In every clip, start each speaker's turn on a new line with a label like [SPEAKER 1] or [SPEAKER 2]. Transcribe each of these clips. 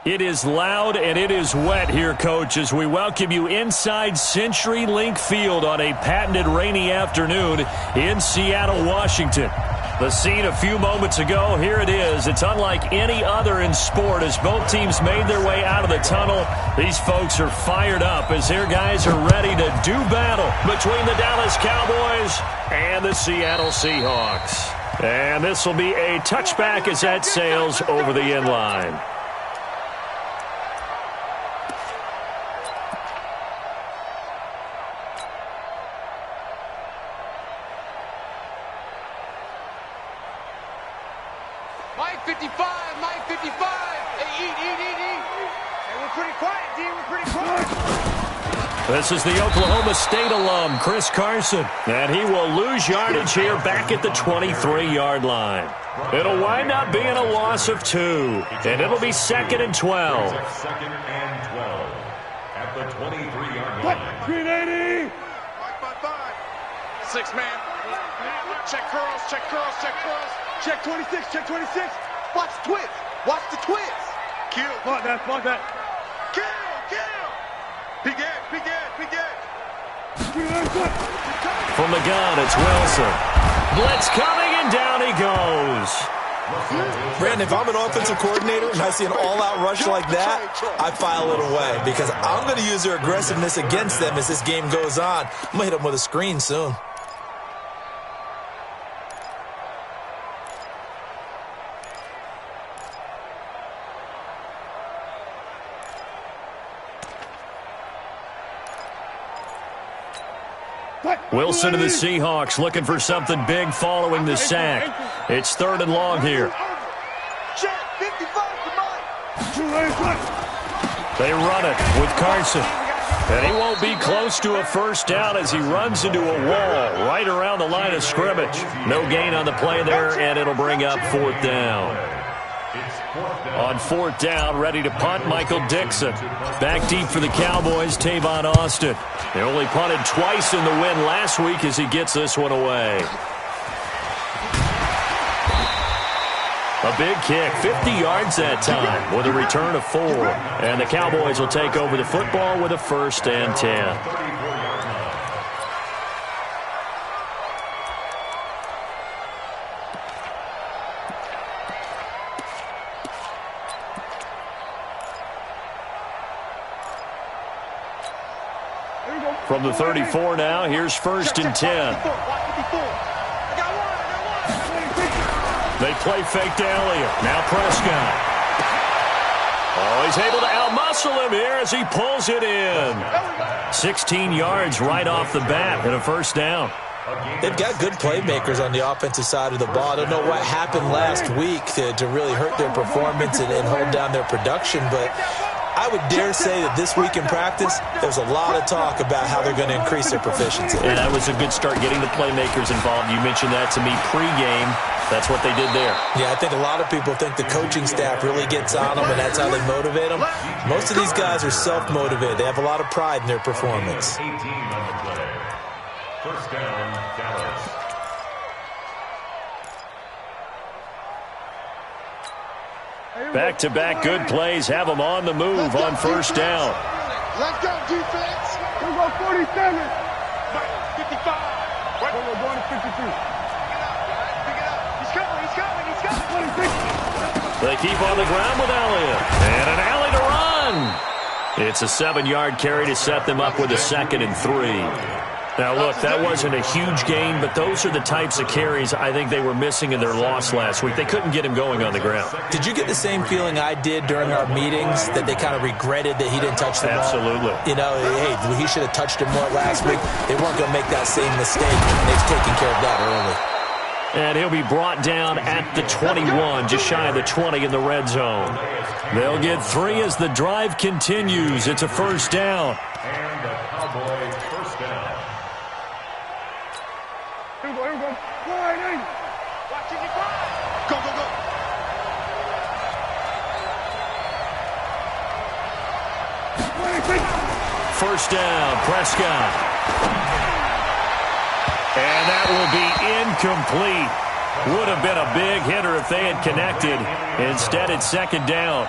[SPEAKER 1] It is loud and it is wet here, Coach, as we welcome you inside CenturyLink Field on a patented rainy afternoon in Seattle, Washington. The scene a few moments ago, here it is. It's unlike any other in sport as both teams made their way out of the tunnel. These folks are fired up as their guys are ready to do battle between the Dallas Cowboys and the Seattle Seahawks. And this will be a touchback as that sails over the end line.
[SPEAKER 2] Mike 55, Mike 55. Hey, eat. Hey, we're pretty quiet, D. We're pretty quiet.
[SPEAKER 1] This is the Oklahoma State alum, Chris Carson, and he will lose yardage here back at the 23-yard line. It'll wind up being a loss of 2, and it'll be 2nd and 12.
[SPEAKER 3] Second and 12 at the 23-yard line.
[SPEAKER 2] 380. 6-man. Check curls, check curls, check curls. Check 26, check 26. Watch the twist. Watch the twist. Kill. Block that. Kill. Peek it.
[SPEAKER 1] From the gun, it's Wilson. Blitz coming, and down he goes.
[SPEAKER 4] Brandon, if I'm an offensive coordinator and I see an all-out rush like that, I file it away because I'm going to use their aggressiveness against them as this game goes on. I'm going to hit them with a screen soon.
[SPEAKER 1] Wilson and the Seahawks looking for something big following the sack. It's 3rd and long here. They run it with Carson. And he won't be close to a first down as he runs into a wall right around the line of scrimmage. No gain on the play there, and it'll bring up 4th down. On 4th down, ready to punt, Michael Dixon. Back deep for the Cowboys, Tavon Austin. They only punted twice in the win last week as he gets this one away. A big kick, 50 yards that time with a return of 4. And the Cowboys will take over the football with a 1st and 10. From the 34 now, here's 1st and 10. They play fake to Elliott. Now Prescott. Oh, he's able to outmuscle him here as he pulls it in. 16 yards right off the bat and a 1st down.
[SPEAKER 4] They've got good playmakers on the offensive side of the ball. I don't know what happened last week to really hurt their performance and hold down their production, but I would dare say that this week in practice, there's a lot of talk about how they're going to increase their proficiency.
[SPEAKER 1] And that was a good start getting the playmakers involved. You mentioned that to me pregame. That's what they did there.
[SPEAKER 4] Yeah, I think a lot of people think the coaching staff really gets on them, and that's how they motivate them. Most of these guys are self-motivated. They have a lot of pride in their performance.
[SPEAKER 3] 18 on the play. 1st down, Dallas.
[SPEAKER 1] Back-to-back good plays have them on the move on 1st down.
[SPEAKER 2] Let's go, defense. We'll go 47. 55. We're going to 52. Pick it up. He's coming. 26.
[SPEAKER 1] They keep on the ground with Elliott. And an alley to run. It's a 7-yard carry to set them up with a 2nd and 3. Now, look, that wasn't a huge gain, but those are the types of carries I think they were missing in their loss last week. They couldn't get him going on the ground.
[SPEAKER 4] Did you get the same feeling I did during our meetings, that they kind of regretted that he didn't touch the ball?
[SPEAKER 1] Absolutely.
[SPEAKER 4] You know, hey, he should have touched it more last week. They weren't going to make that same mistake, and they've taken care of that early.
[SPEAKER 1] And he'll be brought down at the 21, just shy of the 20 in the red zone. They'll get 3 as the drive continues. It's a 1st down.
[SPEAKER 3] And the Cowboys 1st down.
[SPEAKER 2] Here we go. Watch it, go.
[SPEAKER 1] First down, Prescott. And that will be incomplete. Would have been a big hitter if they had connected. Instead, it's 2nd down.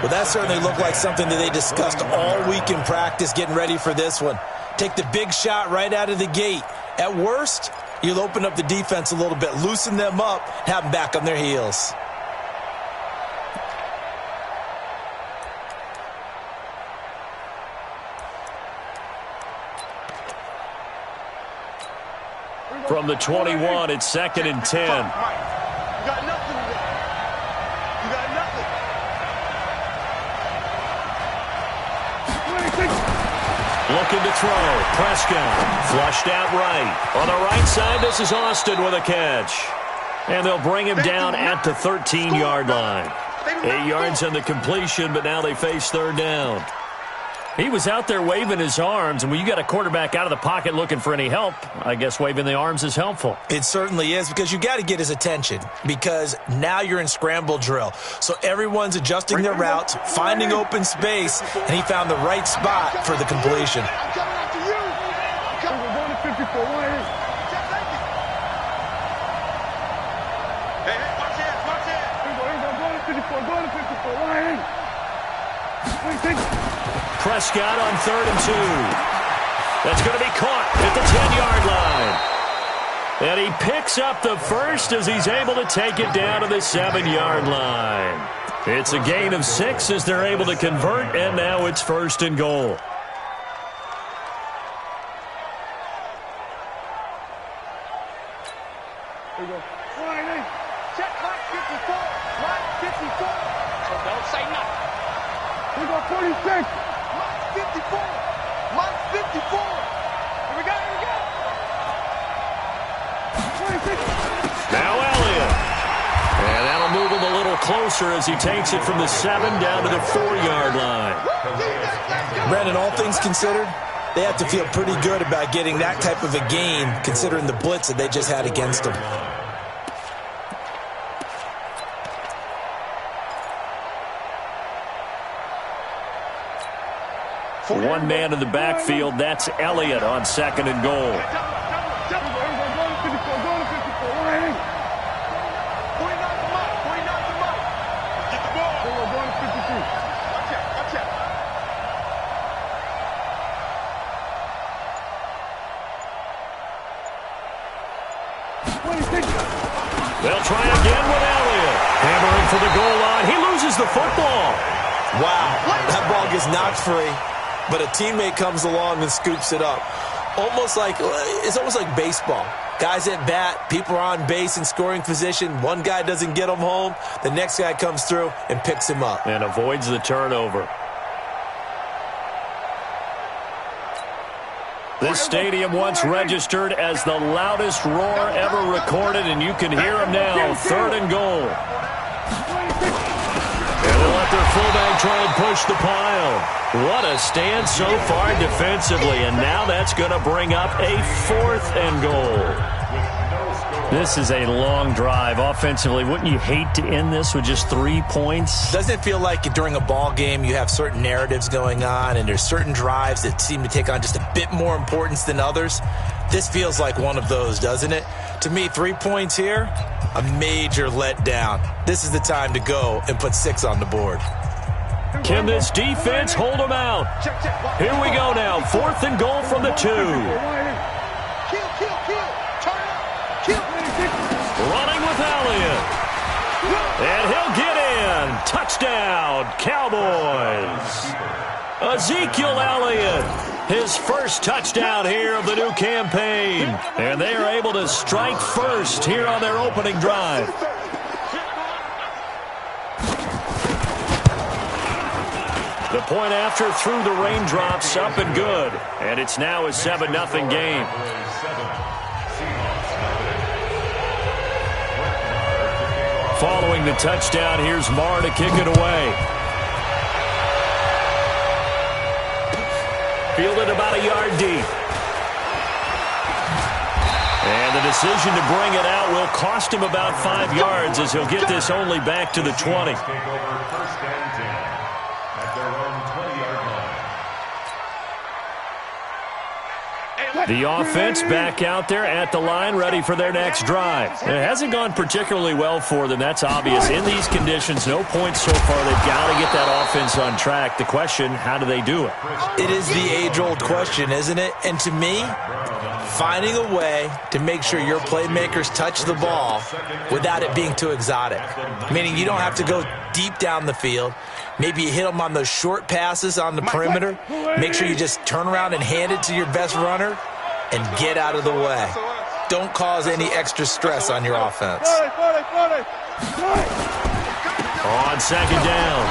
[SPEAKER 4] Well, that certainly looked like something that they discussed all week in practice getting ready for this one. Take the big shot right out of the gate. At worst, you'll open up the defense a little bit, loosen them up, have them back on their heels.
[SPEAKER 1] From the 21, it's 2nd and 10.
[SPEAKER 2] You got nothing. You got nothing.
[SPEAKER 1] Looking to throw. Prescott flushed out right. On the right side, this is Austin with a catch. And they'll bring him down at the 13-yard line. 8 yards on the completion, but now they face 3rd down. He was out there waving his arms, and when you got a quarterback out of the pocket looking for any help, I guess waving the arms is helpful.
[SPEAKER 4] It certainly is, because you got to get his attention, because now you're in scramble drill. So everyone's adjusting their routes, finding open space, and he found the right spot for the completion.
[SPEAKER 2] I'm coming after you. We're going to 54. Hey, watch it, watch it. We're going to 54, going to 54.
[SPEAKER 1] Prescott on 3rd and 2. That's going to be caught at the 10-yard line. And he picks up the first as he's able to take it down to the 7-yard line. It's a gain of 6 as they're able to convert, and now it's 1st and goal.
[SPEAKER 2] Here we go. Check Mike 54. Mike 54. So don't say nothing. We go 46. Mike 54. Mike 54. Here we go. Here we go. 26.
[SPEAKER 1] Now Elliott. And that'll move him a little closer as he takes it from the 7 down to the 4-yard line.
[SPEAKER 4] Brandon, all things considered, they have to feel pretty good about getting that type of a gain, considering the blitz that they just had against them.
[SPEAKER 1] One man in the backfield, that's Elliott on 2nd and goal. They'll try again with Elliott. Hammering for the goal line. He loses the football.
[SPEAKER 4] Wow, that ball gets knocked free, but a teammate comes along and scoops it up. It's almost like baseball. Guys at bat, people are on base in scoring position. One guy doesn't get him home. The next guy comes through and picks him up.
[SPEAKER 1] And avoids the turnover. This stadium once registered as the loudest roar ever recorded, and you can hear them now. 3rd and goal. And they'll let their fullback try and push the pile. What a stand so far defensively, and now that's going to bring up a 4th and goal. This is a long drive offensively. Wouldn't you hate to end this with just 3 points?
[SPEAKER 4] Doesn't it feel like during a ball game you have certain narratives going on and there's certain drives that seem to take on just a bit more importance than others? This feels like one of those, doesn't it? To me, 3 points here, a major letdown. This is the time to go and put 6 on the board.
[SPEAKER 1] Can this defense hold them out? Here we go now. 4th and goal from the 2. Running with Elliott. And he'll get in. Touchdown, Cowboys. Ezekiel Elliott, his first touchdown here of the new campaign. And they are able to strike first here on their opening drive. The point after through the raindrops, up and good. And it's now a 7-0 game. Following the touchdown, here's Marr to kick it away. Fielded about a yard deep. And the decision to bring it out will cost him about 5 yards as he'll get this only back to the 20. The offense back out there at the line, ready for their next drive. It hasn't gone particularly well for them. That's obvious. In these conditions, no points so far. They've got to get that offense on track. The question, how do they do it?
[SPEAKER 4] It is the age-old question, isn't it? And to me, finding a way to make sure your playmakers touch the ball without it being too exotic. Meaning you don't have to go deep down the field. Maybe you hit them on those short passes on the perimeter. Make sure you just turn around and hand it to your best runner and get out of the way. Don't cause any extra stress on your offense.
[SPEAKER 1] On second down,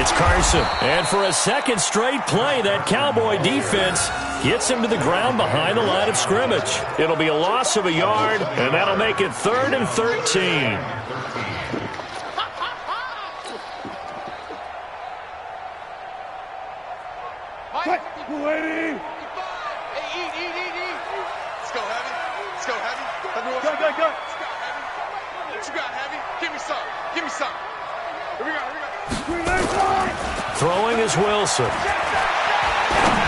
[SPEAKER 1] it's Carson. And for a second straight play, that Cowboy defense gets him to the ground behind the line of scrimmage. It'll be a loss of a yard, and that'll make it 3rd and 13.
[SPEAKER 2] Lady! Hey, eat. Let's go, Heavy. Let's go, Heavy. Go. What you got, Heavy? Give me some. Here we go.
[SPEAKER 1] Throwing is Wilson.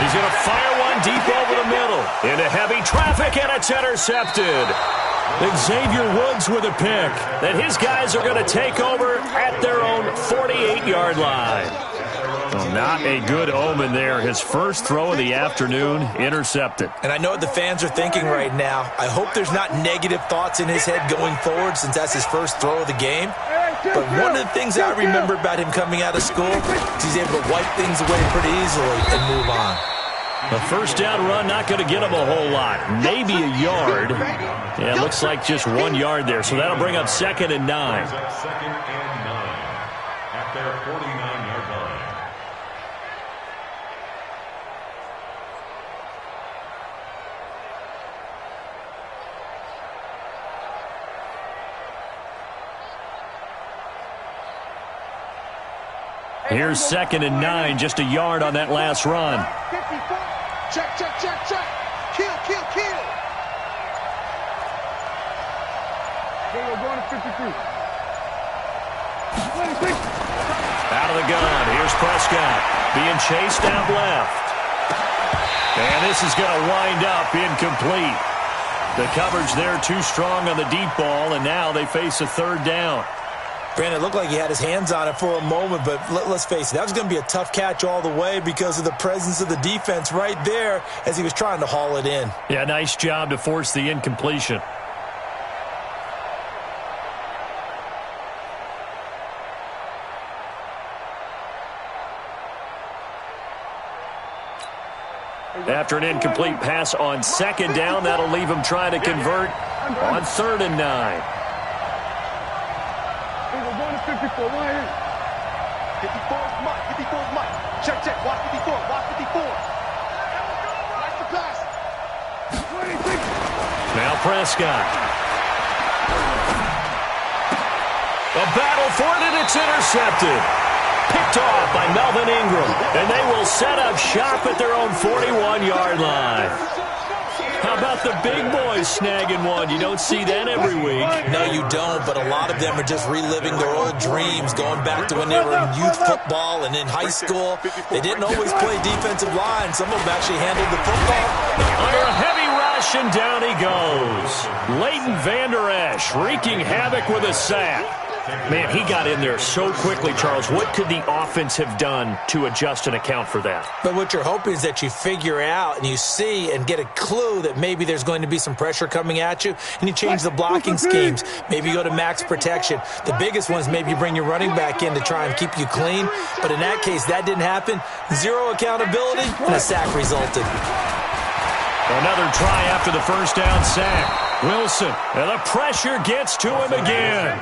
[SPEAKER 1] He's going to fire one deep over the middle. Into heavy traffic, and it's intercepted. Xavier Woods with a pick. Then his guys are going to take over at their own 48-yard line. Well, not a good omen there. His first throw of the afternoon intercepted.
[SPEAKER 4] And I know what the fans are thinking right now. I hope there's not negative thoughts in his head going forward since that's his first throw of the game. But one of the things I remember about him coming out of school is he's able to wipe things away pretty easily and move on.
[SPEAKER 1] A first down run, not going to get him a whole lot. Maybe a yard. Yeah, it looks like just 1 yard there. So that'll bring up 2nd and 9.
[SPEAKER 3] 2nd and 9 at their 49-yard line.
[SPEAKER 1] Here's 2nd and 9, just a yard on that last run.
[SPEAKER 2] 54. Check. Kill. We're going to 53.
[SPEAKER 1] Out of the gun. Here's Prescott being chased out left. And this is going to wind up incomplete. The coverage there too strong on the deep ball, and now they face a 3rd down.
[SPEAKER 4] Brandon, it looked like he had his hands on it for a moment, but let's face it, that was going to be a tough catch all the way because of the presence of the defense right there as he was trying to haul it in.
[SPEAKER 1] Yeah, nice job to force the incompletion. After an incomplete pass on 2nd down, that'll leave him trying to convert on 3rd and 9.
[SPEAKER 2] 54, 54 is Mike. Check. Watch 54. Watch the pass.
[SPEAKER 1] Now Prescott. A battle for it, and it's intercepted. Picked off by Melvin Ingram. And they will set up shop at their own 41-yard line. How about the big boys snagging one? You don't see that every week.
[SPEAKER 4] No, you don't, but a lot of them are just reliving their old dreams, going back to when they were in youth football and in high school. They didn't always play defensive line. Some of them actually handled the football.
[SPEAKER 1] Under a heavy rush, and down he goes. Leighton Vander Esch wreaking havoc with a sack. Man, he got in there so quickly, Charles. What could the offense have done to adjust and account for that?
[SPEAKER 4] But what you're hoping is that you figure out and you see and get a clue that maybe there's going to be some pressure coming at you, and you change the blocking schemes. Maybe you go to max protection. The biggest one is maybe you bring your running back in to try and keep you clean. But in that case, that didn't happen. Zero accountability, and a sack resulted.
[SPEAKER 1] Another try after the first down sack. Wilson, and the pressure gets to him again.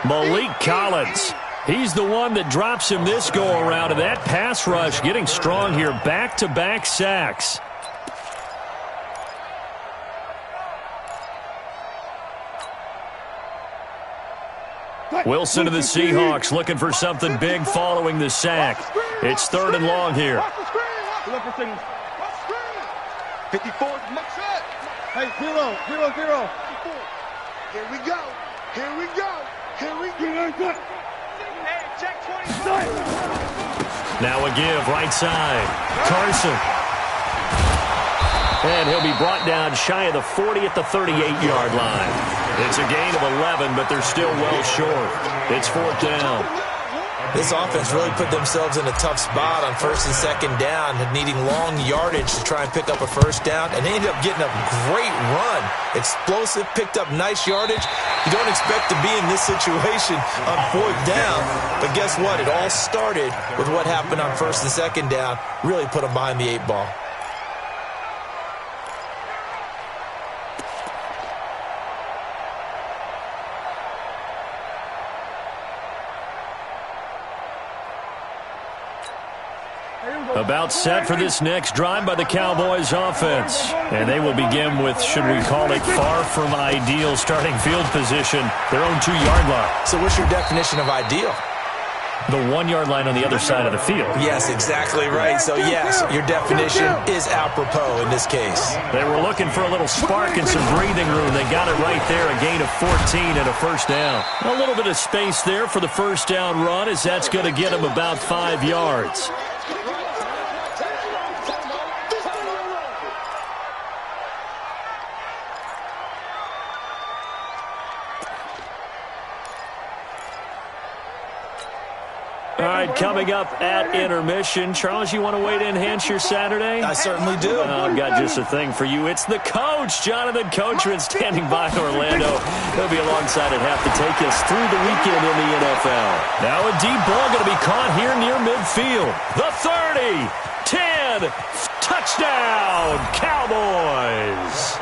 [SPEAKER 1] Malik Collins, he's the one that drops him this go-around, and that pass rush getting strong here. Back-to-back sacks. Wilson to the Seahawks looking for something big following the sack. It's 3rd and long here.
[SPEAKER 2] 54 is much set. Hey, 0. Here we go. Hey, check 20.
[SPEAKER 1] Now a give, right side. Carson. And he'll be brought down shy of the 40 at the 38-yard line. It's a gain of 11, but they're still well short. It's 4th down.
[SPEAKER 4] This offense really put themselves in a tough spot on 1st and 2nd down, needing long yardage to try and pick up a 1st down, and they ended up getting a great run. Explosive, picked up nice yardage. You don't expect to be in this situation on 4th down, but guess what? It all started with what happened on 1st and 2nd down. Really put them behind the 8 ball.
[SPEAKER 1] About set for this next drive by the Cowboys offense. And they will begin with, should we call it, far from ideal starting field position, their own 2-yard line.
[SPEAKER 4] So what's your definition of ideal?
[SPEAKER 1] The 1-yard line on the other side of the field.
[SPEAKER 4] Yes, exactly right. So, yes, your definition is apropos in this case.
[SPEAKER 1] They were looking for a little spark and some breathing room. They got it right there, a gain of 14 and a 1st down. A little bit of space there for the 1st down run, as that's going to get them about 5 yards. All right, coming up at intermission. Charles, you want to wait to enhance your Saturday?
[SPEAKER 4] I certainly do.
[SPEAKER 1] I've got just a thing for you. It's the coach, Jonathan Coachman, standing by Orlando. He'll be alongside at half to take us through the weekend in the NFL. Now a deep ball going to be caught here near midfield. The 30, 10, touchdown, Cowboys.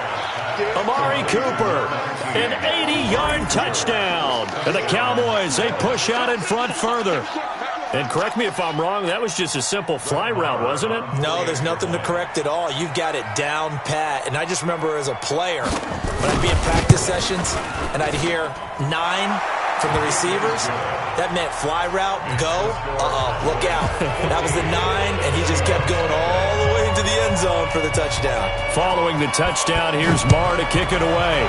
[SPEAKER 1] Amari Cooper, an 80-yard touchdown. And the Cowboys, they push out in front further. And correct me if I'm wrong, that was just a simple fly route, wasn't it?
[SPEAKER 4] No, there's nothing to correct at all. You've got it down pat. And I just remember as a player, when I'd be in practice sessions and I'd hear 9 from the receivers, that meant fly route, go, look out. That was the 9, and he just kept going all the way into the end zone for the touchdown.
[SPEAKER 1] Following the touchdown, here's Marr to kick it away.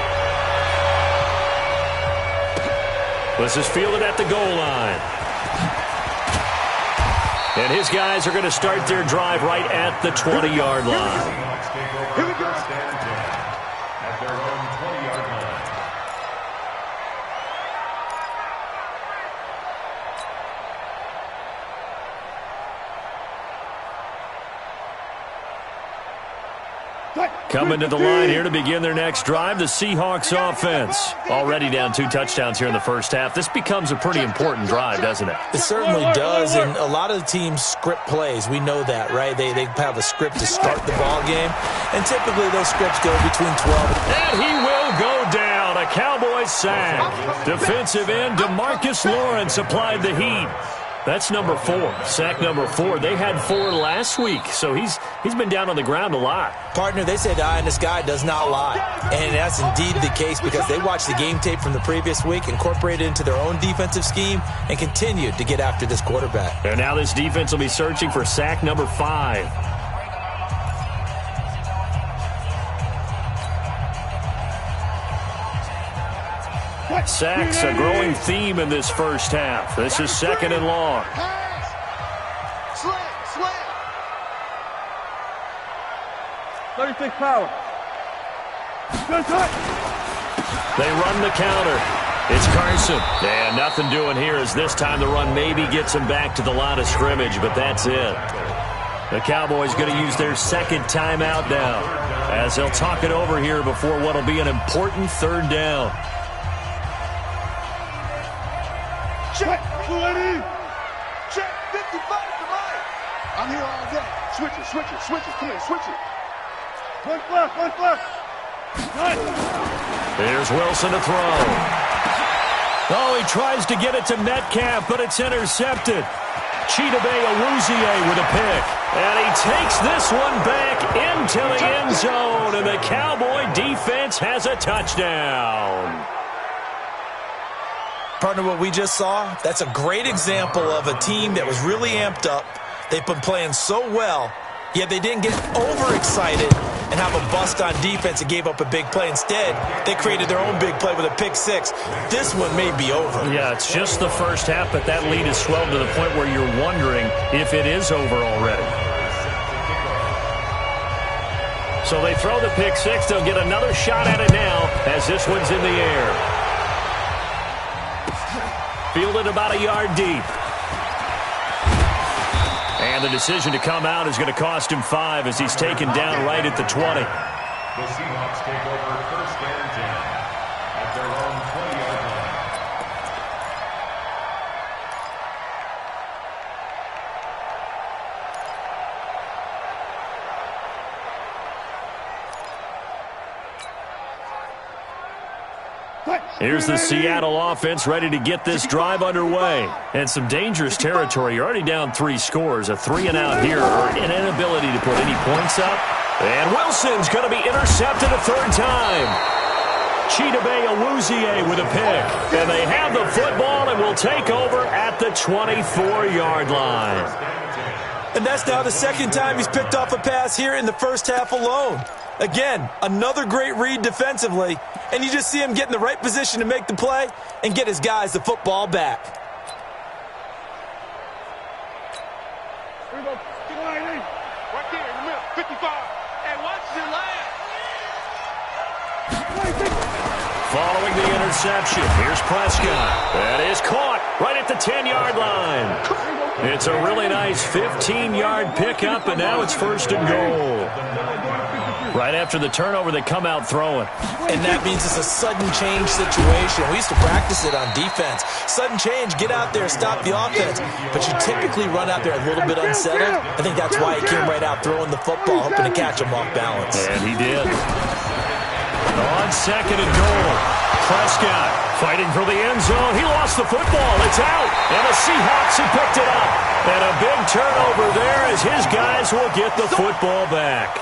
[SPEAKER 1] This is fielded at the goal line. And his guys are going to start their drive right at the 20-yard line.
[SPEAKER 2] Here we go.
[SPEAKER 3] At their own 20-yard line.
[SPEAKER 1] Coming to the line here to begin their next drive, the Seahawks offense. Already down 2 touchdowns here in the first half. This becomes a pretty important drive, doesn't it?
[SPEAKER 4] It certainly does, and a lot of the teams script plays. We know that, right? They have a script to start the ball game, and typically those scripts go between 12
[SPEAKER 1] and he will go down. A Cowboys sack. Defensive end DeMarcus Lawrence applied the heat. That's number 4, sack number 4. They had 4 last week, so he's been down on the ground a lot.
[SPEAKER 4] Partner, they say the eye in the sky does not lie, and that's indeed the case because they watched the game tape from the previous week, incorporated it into their own defensive scheme, and continued to get after this quarterback.
[SPEAKER 1] And now this defense will be searching for sack number 5. Sacks, a growing theme in this first half. This is 2nd and long.
[SPEAKER 2] Slam. 36 power. Good touch.
[SPEAKER 1] They run the counter. It's Carson. And nothing doing here as this time the run maybe gets him back to the line of scrimmage, but that's it. The Cowboys going to use their 2nd timeout now as they'll talk it over here before what will be an important 3rd down.
[SPEAKER 2] Check, 20. Check, 55 to right. I'm here all day. Switch it. Come here, switch it. One left. Nice.
[SPEAKER 1] Here's Wilson to throw. Oh, he tries to get it to Metcalf, but it's intercepted. Chidobe Awuzie with a pick. And he takes this one back into the end zone, and the Cowboy defense has a touchdown.
[SPEAKER 4] Partner, what we just saw, that's a great example of a team that was really amped up. They've been playing so well, yet they didn't get overexcited and have a bust on defense and gave up a big play. Instead, they created their own big play with a pick 6. This one may be over.
[SPEAKER 1] Yeah, it's just the first half, but that lead is swelled to the point where you're wondering if it is over already. So they throw the pick six. They'll get another shot at it now as this one's in the air. Fielded about a yard deep. And the decision to come out is going to cost him 5 as he's taken down right at the 20.
[SPEAKER 3] The Seahawks take over first and 10 at their own 20-yard line.
[SPEAKER 1] Here's the Seattle offense ready to get this drive underway. And some dangerous territory. You're already down 3 scores. A 3-and-out here or an inability to put any points up. And Wilson's going to be intercepted a third time. Chidobe Awuzie with a pick. And they have the football and will take over at the 24-yard line.
[SPEAKER 4] And that's now the second time he's picked off a pass here in the first half alone. Again, another great read defensively, and you just see him get in the right position to make the play and get his guys the football back.
[SPEAKER 2] Here we go. Right there in the middle, 55. And watch your last.
[SPEAKER 1] Following the interception, here's Prescott. That is caught right at the 10-yard line. It's a really nice 15-yard pickup, and now it's first and goal. Right after the turnover, they come out throwing.
[SPEAKER 4] And that means it's a sudden change situation. We used to practice it on defense. Sudden change, get out there, stop the offense. But you typically run out there a little bit unsettled. I think that's why he came right out throwing the football, hoping to catch him off balance.
[SPEAKER 1] And he did. On second and goal, Prescott fighting for the end zone. He lost the football. It's out. And the Seahawks have picked it up. And a big turnover there as his guys will get the football back.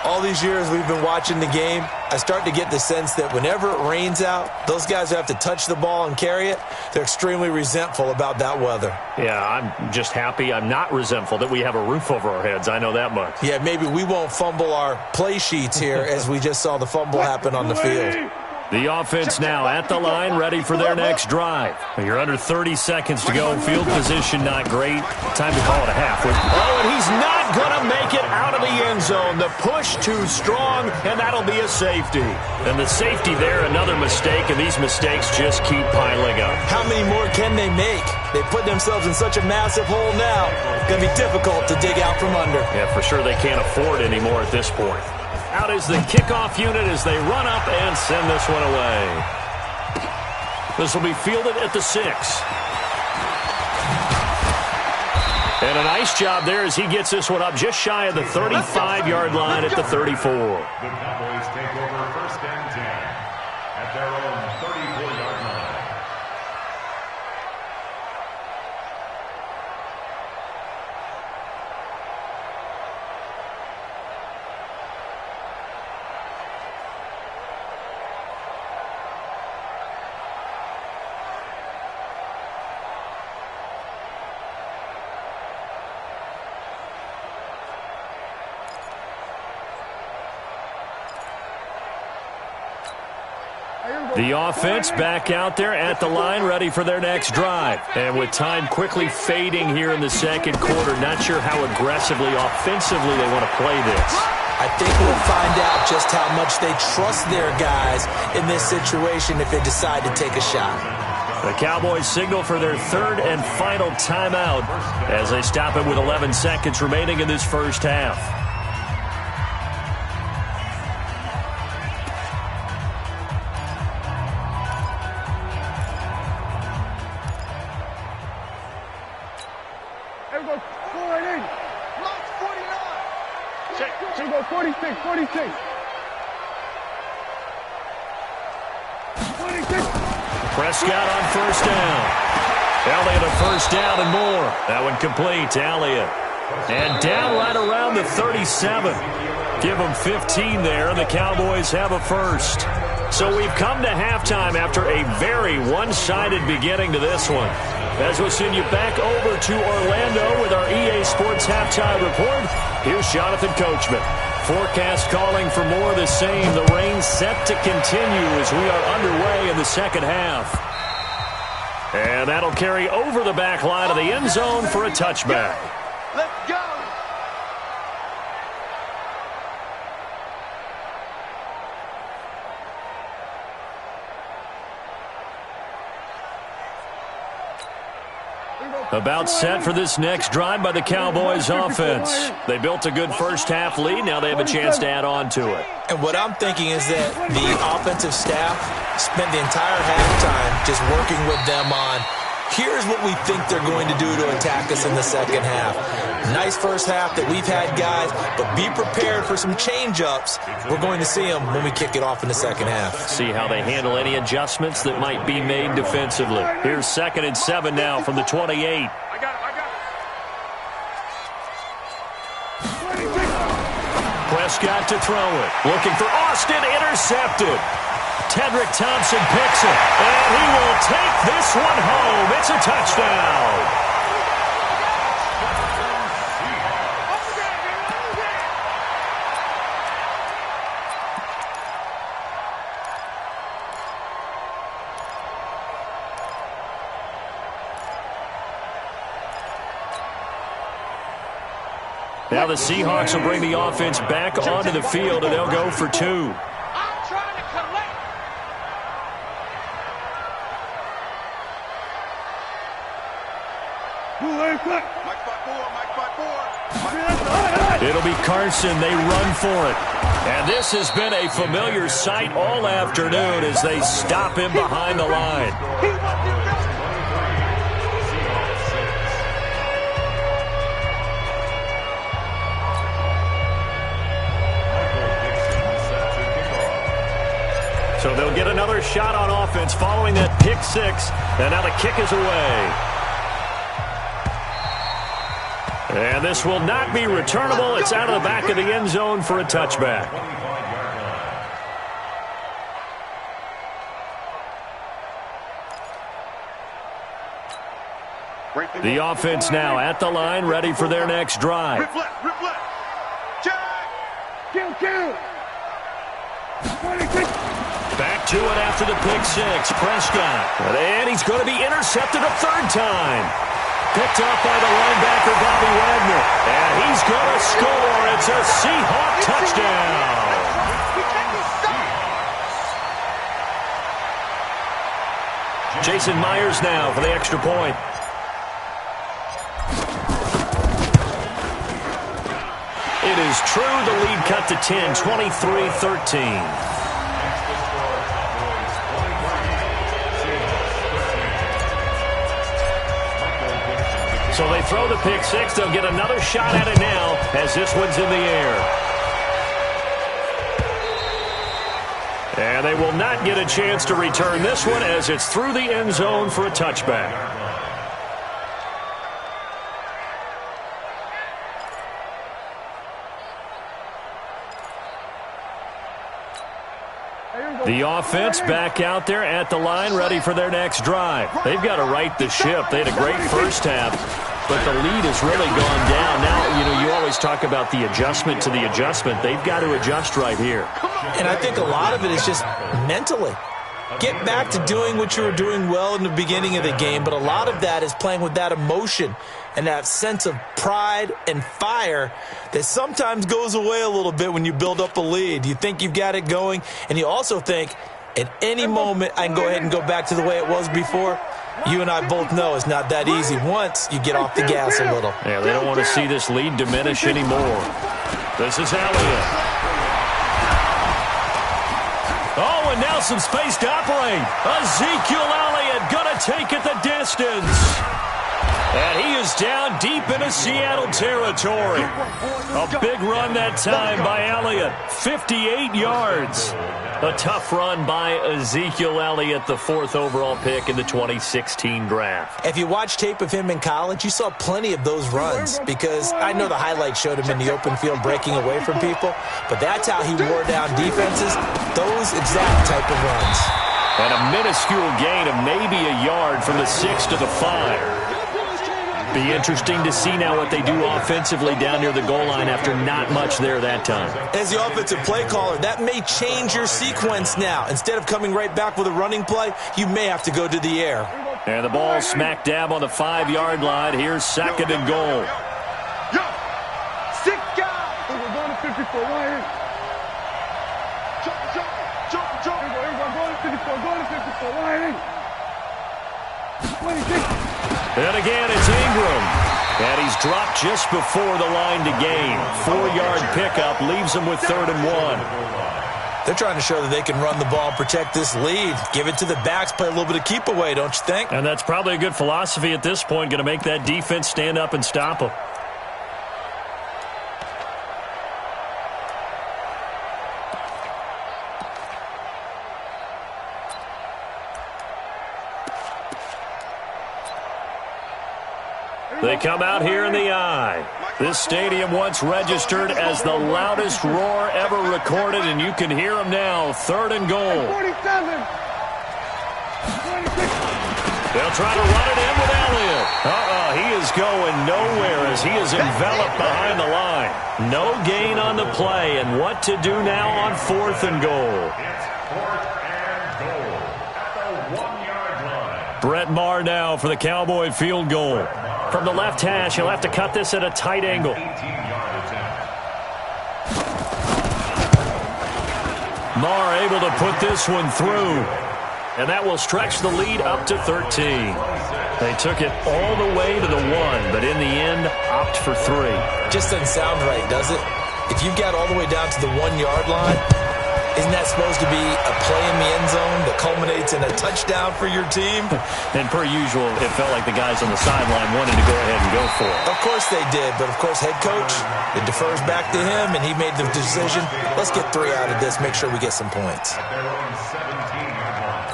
[SPEAKER 4] All these years we've been watching the game, I start to get the sense that whenever it rains out, those guys who have to touch the ball and carry it, they're extremely resentful about that weather.
[SPEAKER 1] Yeah, I'm just happy I'm not resentful that we have a roof over our heads. I know that much.
[SPEAKER 4] Yeah, maybe we won't fumble our play sheets here as we just saw the fumble happen on the field.
[SPEAKER 1] The offense now at the line, ready for their next drive. You're under 30 seconds to go. Field position not great. Time to call it a half. Oh, and he's not going to make it out of the end zone. The push too strong, and that'll be a safety. And the safety there, another mistake, and these mistakes just keep piling up.
[SPEAKER 4] How many more can they make? They put themselves in such a massive hole now. It's going to be difficult to dig out from under.
[SPEAKER 1] Yeah, for sure they can't afford any more at this point. Out is the kickoff unit as they run up and send this one away. This will be fielded at the 6. And a nice job there as he gets this one up just shy of the 35-yard line at the 34.
[SPEAKER 3] The Cowboys take over first and 10 at their own 34-yard line.
[SPEAKER 1] The offense back out there at the line, ready for their next drive. And with time quickly fading here in the second quarter, not sure how aggressively, offensively they want to play this.
[SPEAKER 4] I think we'll find out just how much they trust their guys in this situation if they decide to take a shot.
[SPEAKER 1] The Cowboys signal for their third and final timeout as they stop it with 11 seconds remaining in this first half.
[SPEAKER 2] There we go. Go right in. Lost 49. Check. Here we go. 46. 46. 46.
[SPEAKER 1] Prescott on first down. Elliott a first down and more. That one complete to Elliott. And down right around the 37. Give them 15 there, and the Cowboys have a first. So we've come to halftime after a very one-sided beginning to this one. As we'll send you back over to Orlando with our EA Sports Halftime Report, here's Jonathan Coachman. Forecast calling for more of the same. The rain set to continue as we are underway in the second half. And that'll carry over the back line of the end zone for a touchback.
[SPEAKER 2] Let's go.
[SPEAKER 1] About set for this next drive by the Cowboys offense. They built a good first-half lead. Now they have a chance to add on to it.
[SPEAKER 4] And what I'm thinking is that the offensive staff spent the entire halftime just working with them on, here's what we think they're going to do to attack us in the second half. Nice first half that we've had, guys, but be prepared for some change-ups. We're going to see them when we kick it off in the second half.
[SPEAKER 1] See how they handle any adjustments that might be made defensively. Here's 2nd and 7 now from the 28. Prescott to throw it. Looking for Austin, intercepted. Tedrick Thompson picks it, and he will take this one home. It's a touchdown. Now the Seahawks will bring the offense back onto the field, and they'll go for 2. It'll be Carson. They run for it. And this has been a familiar sight all afternoon as they stop him behind the line. So they'll get another shot on offense following that pick 6. And now the kick is away. And this will not be returnable. It's out of the back of the end zone for a touchback. The offense now at the line, ready for their next drive. Back to it after the pick 6. Prescott. And he's going to be intercepted a 3rd time. Picked off by the linebacker, Bobby Wagner. And he's going to score. It's a Seahawk touchdown. Jason Myers now for the extra point. It is true. The lead cut to 10, 23-13. So they throw the pick 6. They'll get another shot at it now as this one's in the air. And they will not get a chance to return this one as it's through the end zone for a touchback. The offense back out there at the line, ready for their next drive. They've got to right the ship. They had a great first half, but the lead has really gone down. Now, you always talk about the adjustment to the adjustment. They've got to adjust right here.
[SPEAKER 4] And I think a lot of it is just mentally. Get back to doing what you were doing well in the beginning of the game, but a lot of that is playing with that emotion and that sense of pride and fire that sometimes goes away a little bit when you build up a lead. You think you've got it going, and you also think at any moment I can go ahead and go back to the way it was before. You and I both know it's not that easy once you get off the gas a little.
[SPEAKER 1] Yeah, they don't want to see this lead diminish anymore. This is Elliott. Oh, and now some space to operate. Ezekiel Elliott going to take it the distance. And he is down deep into Seattle territory. A big run that time by Elliott. 58 yards. A tough run by Ezekiel Elliott, the 4th overall pick in the 2016 draft.
[SPEAKER 4] If you watch tape of him in college, you saw plenty of those runs because I know the highlights showed him in the open field breaking away from people, but that's how he wore down defenses, those exact type of runs.
[SPEAKER 1] And a minuscule gain of maybe a yard from the 6 to the 5. Be interesting to see now what they do offensively down near the goal line after not much there that time.
[SPEAKER 4] As the offensive play caller, that may change your sequence now. Instead of coming right back with a running play, you may have to go to the air.
[SPEAKER 1] And the ball smack dab on the 5-yard line. Here's 2nd and goal.
[SPEAKER 2] Yo, 6 guys. We're going to 54 right here. Jump. We're going to 54, going to 54 right here. 26.
[SPEAKER 1] And again, it's Ingram. And he's dropped just before the line to gain. 4-yard pickup leaves him with 3rd and 1.
[SPEAKER 4] They're trying to show that they can run the ball, protect this lead. Give it to the backs, play a little bit of keep away, don't you think?
[SPEAKER 1] And that's probably a good philosophy at this point, going to make that defense stand up and stop them. They come out here in the eye. This stadium once registered as the loudest roar ever recorded, and you can hear them now. 3rd and goal. They'll try to run it in with Elliott. He is going nowhere as he is enveloped behind the line. No gain on the play, and what to do now on 4th and goal.
[SPEAKER 3] It's 4th and goal at the 1-yard line.
[SPEAKER 1] Brett Maher now for the Cowboy field goal. From the left hash, he'll have to cut this at a tight angle.
[SPEAKER 3] 18-yard attempt.
[SPEAKER 1] Maher able to put this one through. And that will stretch the lead up to 13. They took it all the way to the 1, but in the end, opt for 3.
[SPEAKER 4] Just doesn't sound right, does it? If you got all the way down to the 1-yard line, isn't that supposed to be a play in the end zone that culminates in a touchdown for your team?
[SPEAKER 1] And per usual, it felt like the guys on the sideline wanted to go ahead and go for it.
[SPEAKER 4] Of course they did, but of course head coach, it defers back to him, and he made the decision. Let's get 3 out of this, make sure we get some points.
[SPEAKER 3] At their own 17-yard line.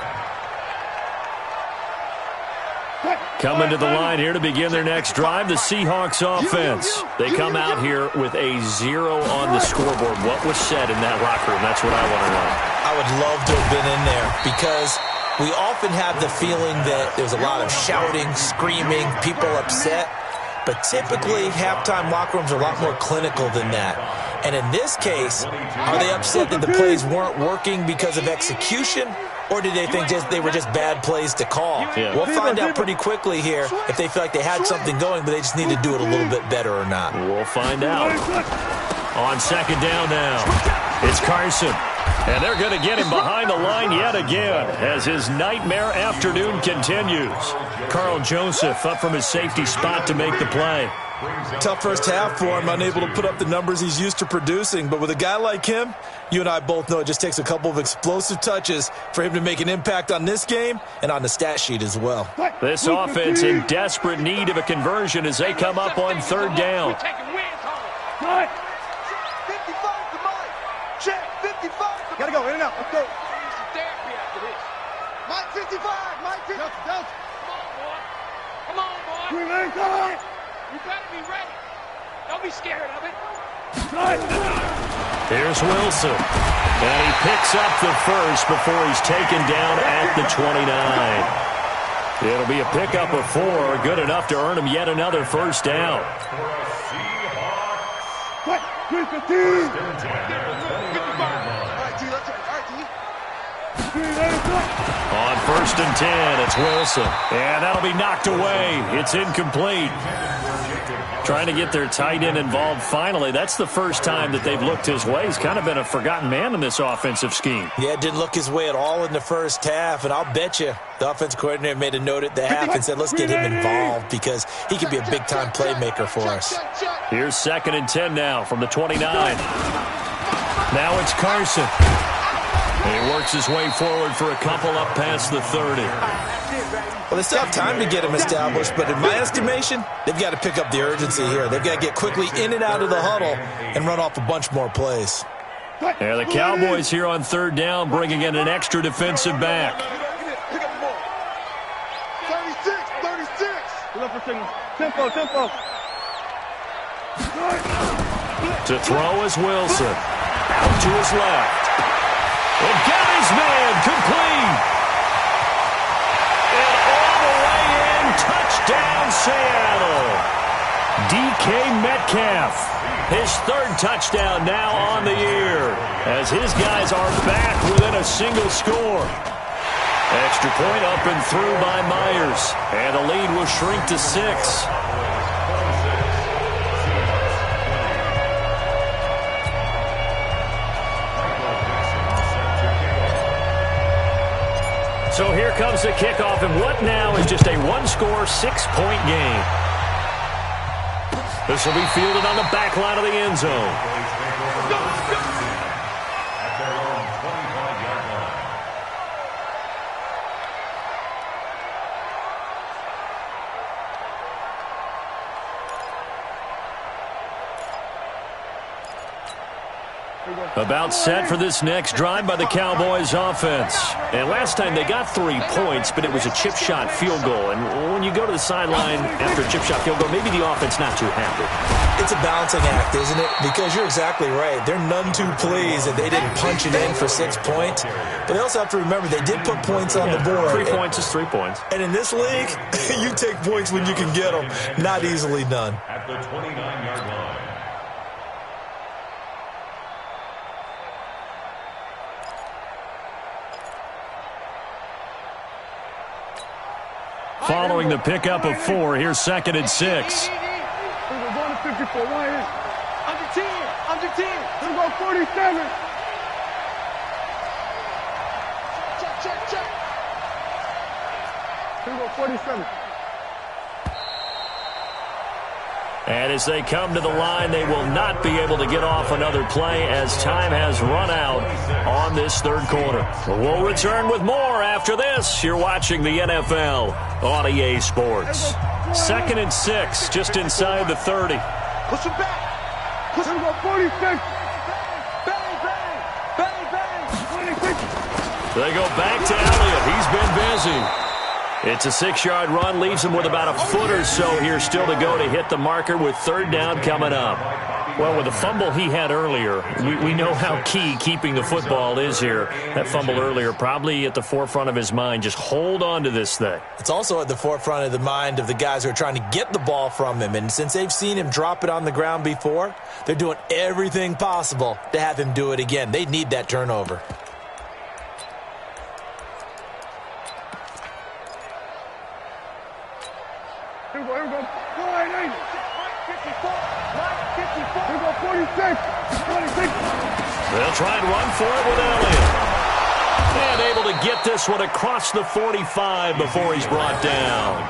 [SPEAKER 1] Coming to the line here to begin their next drive, the Seahawks offense. They come out here with a 0 on the scoreboard. What was said in that locker room? That's what I want to know.
[SPEAKER 4] I would love to have been in there because we often have the feeling that there's a lot of shouting, screaming, people upset. But typically, halftime locker rooms are a lot more clinical than that. And in this case, are they upset that the plays weren't working because of execution? Or did they think they were just bad plays to call?
[SPEAKER 1] Yeah.
[SPEAKER 4] We'll find out pretty quickly here if they feel like they had something going, but they just need to do it a little bit better or not.
[SPEAKER 1] We'll find out. On 2nd down now, it's Carson. And they're going to get him behind the line yet again as his nightmare afternoon continues. Carl Joseph up from his safety spot to make the play.
[SPEAKER 4] Tough first half for him, unable to put up the numbers he's used to producing. But with a guy like him, you and I both know it just takes a couple of explosive touches for him to make an impact on this game and on the stat sheet as well.
[SPEAKER 1] This offense in desperate need of a conversion as they come up on 3rd down.
[SPEAKER 2] Gotta go, in and out. Let's go. Mike 55, Mike 55. Come on, boy. You better be ready. Don't be scared of it.
[SPEAKER 1] Here's Wilson. And he picks up the first before he's taken down at the 29. It'll be a pickup of 4, good enough to earn him yet another first down. On 1st and 10, it's Wilson. And that'll be knocked away. It's incomplete. Trying to get their tight end involved finally. That's the first time that they've looked his way. He's kind of been a forgotten man in this offensive scheme.
[SPEAKER 4] Yeah, didn't look his way at all in the first half. And I'll bet you the offensive coordinator made a note at the half and said, let's get him involved because he could be a big-time playmaker for us.
[SPEAKER 1] Here's 2nd and 10 now from the 29. Now it's Carson. And he works his way forward for a couple up past the 30.
[SPEAKER 4] Well, they still have time to get him established, but in my estimation, they've got to pick up the urgency here. They've got to get quickly in and out of the huddle and run off a bunch more plays.
[SPEAKER 1] Yeah, the Cowboys here on 3rd down bringing in an extra defensive back.
[SPEAKER 2] 36. Tempo.
[SPEAKER 1] To throw is Wilson. Out to his left. And got his man complete. And all the way in, touchdown Seattle. DK Metcalf, his 3rd touchdown now on the year as his guys are back within a single score. Extra point up and through by Myers. And the lead will shrink to 6. So here comes the kickoff, and what now is just a one-score, 6-point game. This will be fielded on the back line of the end zone. About set for this next drive by the Cowboys offense. And last time they got 3 points, but it was a chip shot field goal. And when you go to the sideline after a chip shot field goal, maybe the offense not too happy.
[SPEAKER 4] It's a balancing act, isn't it? Because you're exactly right. They're none too pleased that they didn't punch it in for 6 points. But they also have to remember they did put points on the board.
[SPEAKER 1] 3 points is 3 points.
[SPEAKER 4] And in this league, you take points when you can get them. Not easily done.
[SPEAKER 3] At the 29-yard line.
[SPEAKER 1] Following the pickup of 4, here's 2nd and 6.
[SPEAKER 2] We're going to 54. Right here. Under 10. Under 10. We're going to go 47. Check. We're going to go 47.
[SPEAKER 1] And as they come to the line, they will not be able to get off another play as time has run out on this third quarter. We'll return with more after this. You're watching the NFL on EA Sports. 2nd and 6, just inside the 30.
[SPEAKER 2] Push him back. Push him. Go 46. Bang, bang. 26.
[SPEAKER 1] They go back to Elliott. He's been busy. It's a 6-yard run, leaves him with about a foot or so here still to go to hit the marker with 3rd down coming up. Well, with the fumble he had earlier, we know how key keeping the football is here. That fumble earlier probably at the forefront of his mind. Just hold on to this thing.
[SPEAKER 4] It's also at the forefront of the mind of the guys who are trying to get the ball from him. And since they've seen him drop it on the ground before, they're doing everything possible to have him do it again. They need that turnover.
[SPEAKER 2] Here we go. 480. 54. 54. Here we go. 46. 26.
[SPEAKER 1] They'll try and run for it with Elliott. And able to get this one across the 45 before he's brought down.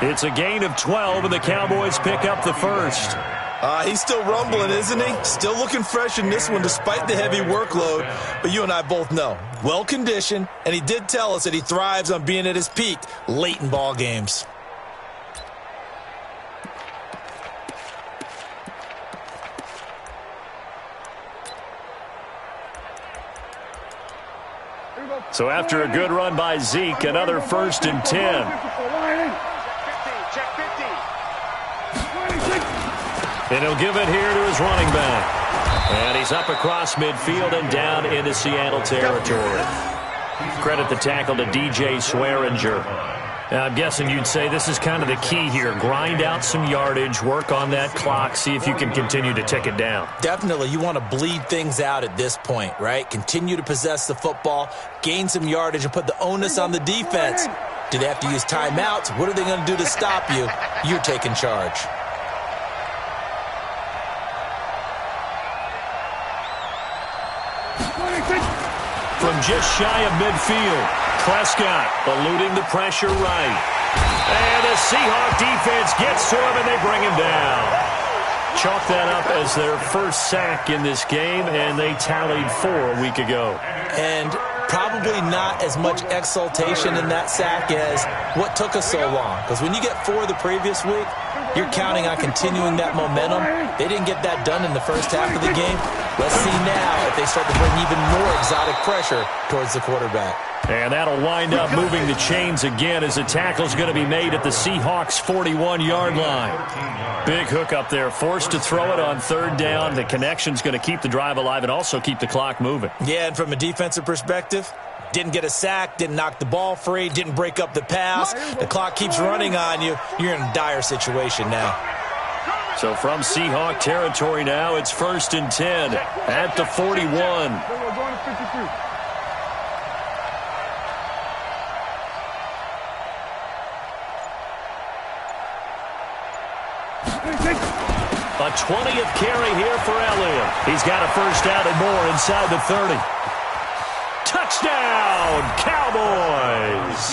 [SPEAKER 1] It's a gain of 12, and the Cowboys pick up the first.
[SPEAKER 4] He's still rumbling, isn't he? Still looking fresh in this one despite the heavy workload. But you and I both know, well-conditioned, and he did tell us that he thrives on being at his peak late in ball games.
[SPEAKER 1] So after a good run by Zeke, another 1st and 10. And he'll give it here to his running back. And he's up across midfield and down into Seattle territory. Credit the tackle to DJ Swearinger. Now, I'm guessing you'd say this is kind of the key here. Grind out some yardage, work on that clock, see if you can continue to tick it down.
[SPEAKER 4] Definitely. You want to bleed things out at this point, right? Continue to possess the football, gain some yardage, and put the onus on the defense. Do they have to use timeouts? What are they going to do to stop you? You're taking charge.
[SPEAKER 1] From just shy of midfield, Prescott eluding the pressure right. And the Seahawks defense gets to him, and they bring him down. Chalk that up as their first sack in this game, and they tallied 4 a week ago.
[SPEAKER 4] And probably not as much exultation in that sack as what took us so long. Because when you get 4 the previous week, you're counting on continuing that momentum. They didn't get that done in the first half of the game. Let's see now if they start to bring even more exotic pressure towards the quarterback.
[SPEAKER 1] And that'll wind up moving the chains again as the tackle's going to be made at the Seahawks' 41-yard line. Big hook up there, forced to throw it on 3rd down. The connection's going to keep the drive alive and also keep the clock moving.
[SPEAKER 4] Yeah, and from a defensive perspective, didn't get a sack, didn't knock the ball free, didn't break up the pass. The clock keeps running on you. You're in a dire situation now.
[SPEAKER 1] So from Seahawk territory now, it's 1st and 10 at the 41. A 20th carry here for Elliott. He's got a 1st down and more inside the 30. Touchdown, Cowboys!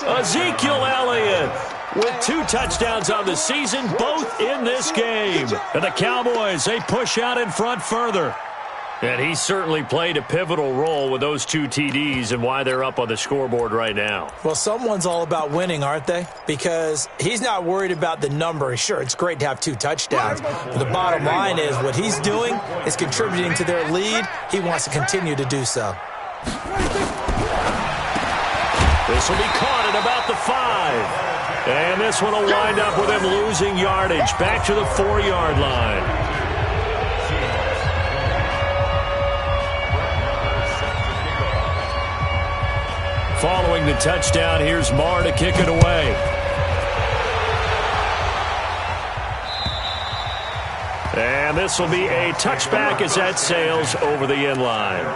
[SPEAKER 1] Ezekiel Elliott with 2 touchdowns on the season, both in this game. And the Cowboys, they push out in front further. And he certainly played a pivotal role with those 2 TDs and why they're up on the scoreboard right now.
[SPEAKER 4] Well, someone's all about winning, aren't they? Because he's not worried about the number. Sure, it's great to have 2 touchdowns. But the bottom line is what he's doing is contributing to their lead. He wants to continue to do so.
[SPEAKER 1] This will be caught at about the 5. And this one will wind up with him losing yardage back to the 4-yard line. Following the touchdown, here's Marr to kick it away. And this will be a touchback as that sails over the end line.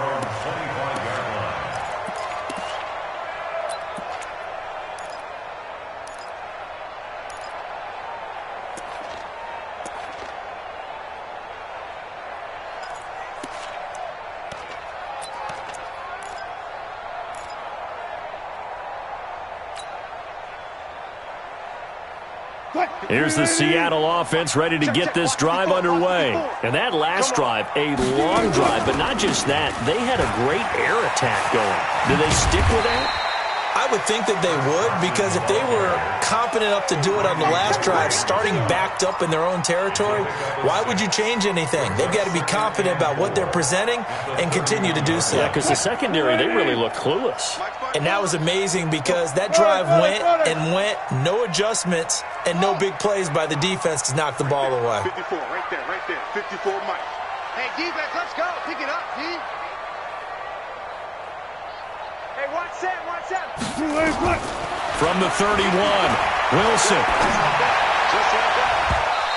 [SPEAKER 1] Here's the Seattle offense ready to get this drive underway. And that last drive, a long drive, but not just that. They had a great air attack going. Do they stick with that?
[SPEAKER 4] I would think that they would, because if they were confident enough to do it on the last drive, starting backed up in their own territory, why would you change anything? They've got to be confident about what they're presenting and continue to do so.
[SPEAKER 1] Yeah, because the secondary, they really look clueless.
[SPEAKER 4] And that was amazing because that drive went and went, no adjustments, and no big plays by the defense to knock the ball away.
[SPEAKER 2] 54, right there, 54, Mike. Hey, defense, let's go. Pick it up, D. Hey, watch that.
[SPEAKER 1] From the 31, Wilson.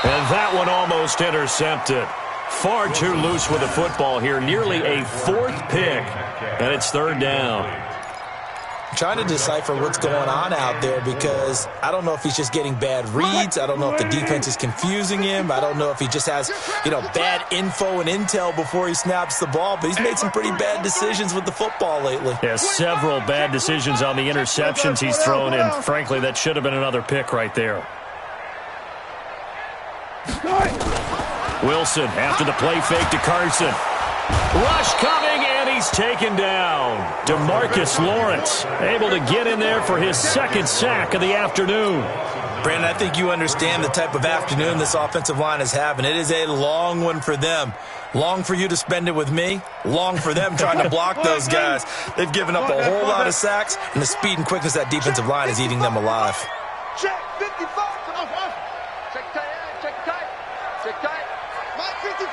[SPEAKER 1] And that one almost intercepted. Far too loose with the football here. Nearly a 4th pick. And it's 3rd down.
[SPEAKER 4] Trying to decipher what's going on out there because I don't know if he's just getting bad reads. I don't know if the defense is confusing him. I don't know if he just has, bad info and intel before he snaps the ball. But he's made some pretty bad decisions with the football lately.
[SPEAKER 1] Yeah, several bad decisions on the interceptions he's thrown, and frankly, that should have been another pick right there. Wilson after the play fake to Carson. Rush coming, and he's taken down. DeMarcus Lawrence able to get in there for his 2nd sack of the afternoon.
[SPEAKER 4] Brandon, I think you understand the type of afternoon this offensive line is having. It is a long one for them. Long for you to spend it with me. Long for them trying to block those guys. They've given up a whole lot of sacks, and the speed and quickness of that defensive line is eating them alive.
[SPEAKER 2] Check 55. Check tight. Mike 55.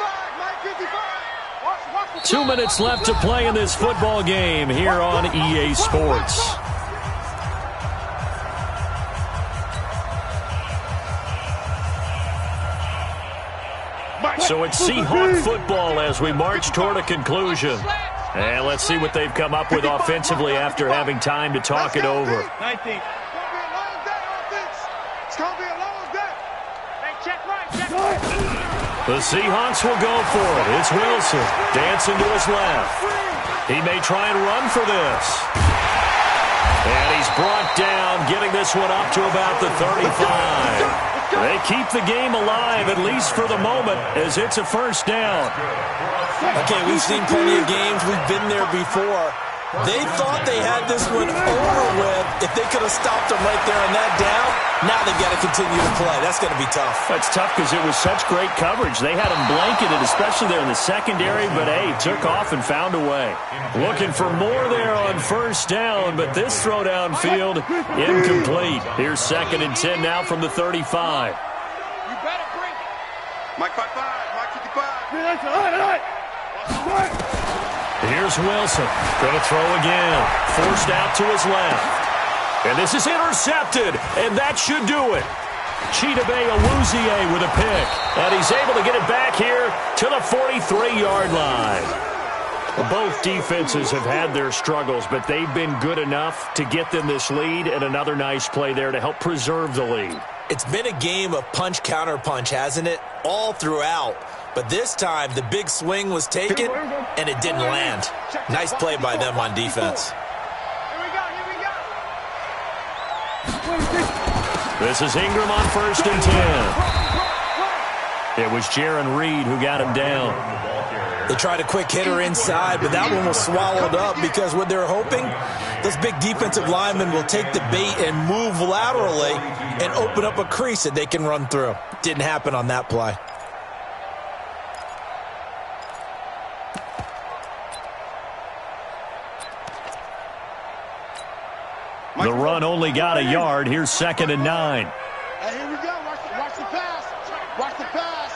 [SPEAKER 1] 2 minutes left to play in this football game here on EA Sports. So it's Seahawk football as we march toward a conclusion. And let's see what they've come up with offensively after having time to talk it over.
[SPEAKER 2] 19. It's going to be a long day. Hey, check right.
[SPEAKER 1] The Seahawks will go for it. It's Wilson dancing to his left. He may try and run for this. And he's brought down, getting this one up to about the 35. They keep the game alive, at least for the moment, as it's a 1st down.
[SPEAKER 4] Okay, we've seen plenty of games. We've been there before. They thought they had this one over with. If they could have stopped them right there on that down, now they've got to continue to play. That's going to be tough.
[SPEAKER 1] That's tough because it was such great coverage. They had them blanketed, especially there in the secondary, but, hey, took off and found a way. Looking for more there on 1st down, but this throw downfield incomplete. Here's 2nd and 10 now from the 35.
[SPEAKER 2] You better bring it. Mike 55, Mike 55. All right.
[SPEAKER 1] Here's Wilson. Going to throw again. Forced out to his left. And this is intercepted, and that should do it. Chidobe Awuzie with a pick. And he's able to get it back here to the 43-yard line. Well, both defenses have had their struggles, but they've been good enough to get them this lead, and another nice play there to help preserve the lead.
[SPEAKER 4] It's been a game of punch-counter-punch, hasn't it? All throughout. But this time, the big swing was taken, and it didn't land. Nice play by them on defense.
[SPEAKER 2] Here we go.
[SPEAKER 1] This is Ingram on 1st and 10. It was Jaron Reed who got him down.
[SPEAKER 4] They tried a quick hitter inside, but that one was swallowed up because what they're hoping, those big defensive linemen will take the bait and move laterally and open up a crease that they can run through. Didn't happen on that play.
[SPEAKER 1] The run only got a yard. Here's 2nd and 9.
[SPEAKER 2] Hey, here we go. Watch the pass. Watch the pass.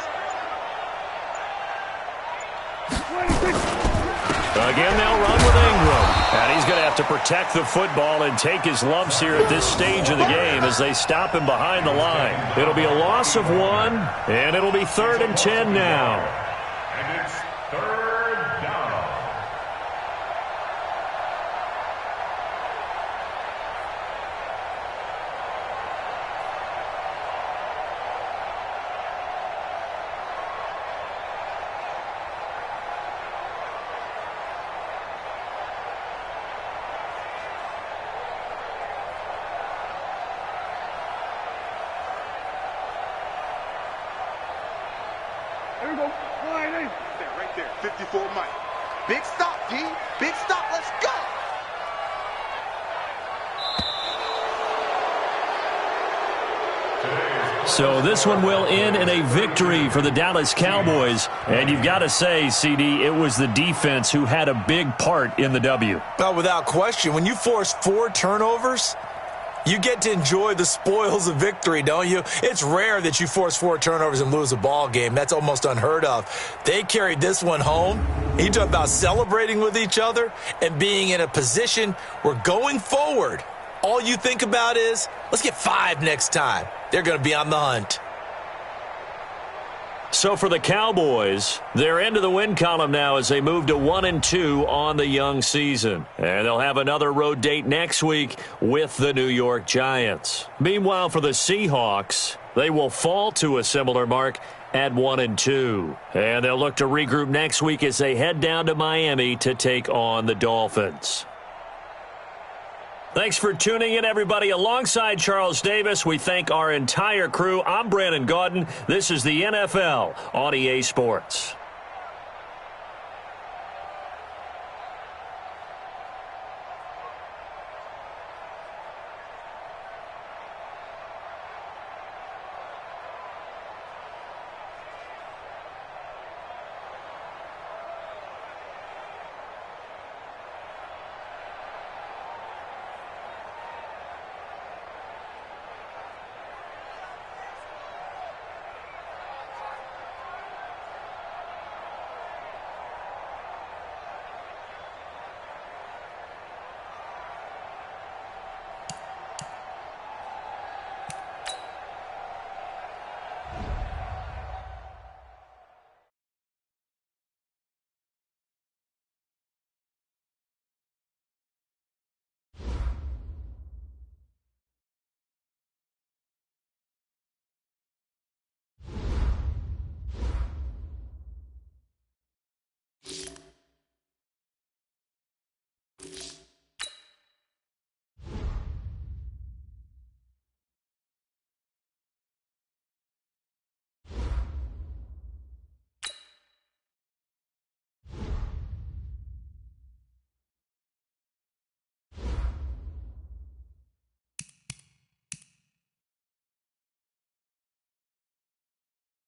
[SPEAKER 1] Again, they'll run with Ingram. And he's going to have to protect the football and take his lumps here at this stage of the game as they stop him behind the line. It'll be a loss of 1, and it'll be 3rd and 10 now.
[SPEAKER 3] And it's 3rd down.
[SPEAKER 2] There we go. Right there. 54 Mike. Big stop, D. Big stop. Let's go.
[SPEAKER 1] So this one will end in a victory for the Dallas Cowboys. And you've got to say, CD, it was the defense who had a big part in the W.
[SPEAKER 4] Well, without question, when you force 4 turnovers, you get to enjoy the spoils of victory, don't you? It's rare that you force 4 turnovers and lose a ball game. That's almost unheard of. They carried this one home. You talk about celebrating with each other and being in a position where going forward, all you think about is, let's get 5 next time. They're going to be on the hunt.
[SPEAKER 1] So for the Cowboys, they're into the win column now as they move to 1-2 on the young season. And they'll have another road date next week with the New York Giants. Meanwhile, for the Seahawks, they will fall to a similar mark at 1-2. And they'll look to regroup next week as they head down to Miami to take on the Dolphins. Thanks for tuning in, everybody. Alongside Charles Davis, we thank our entire crew. I'm Brandon Gaudin. This is the NFL on EA Sports.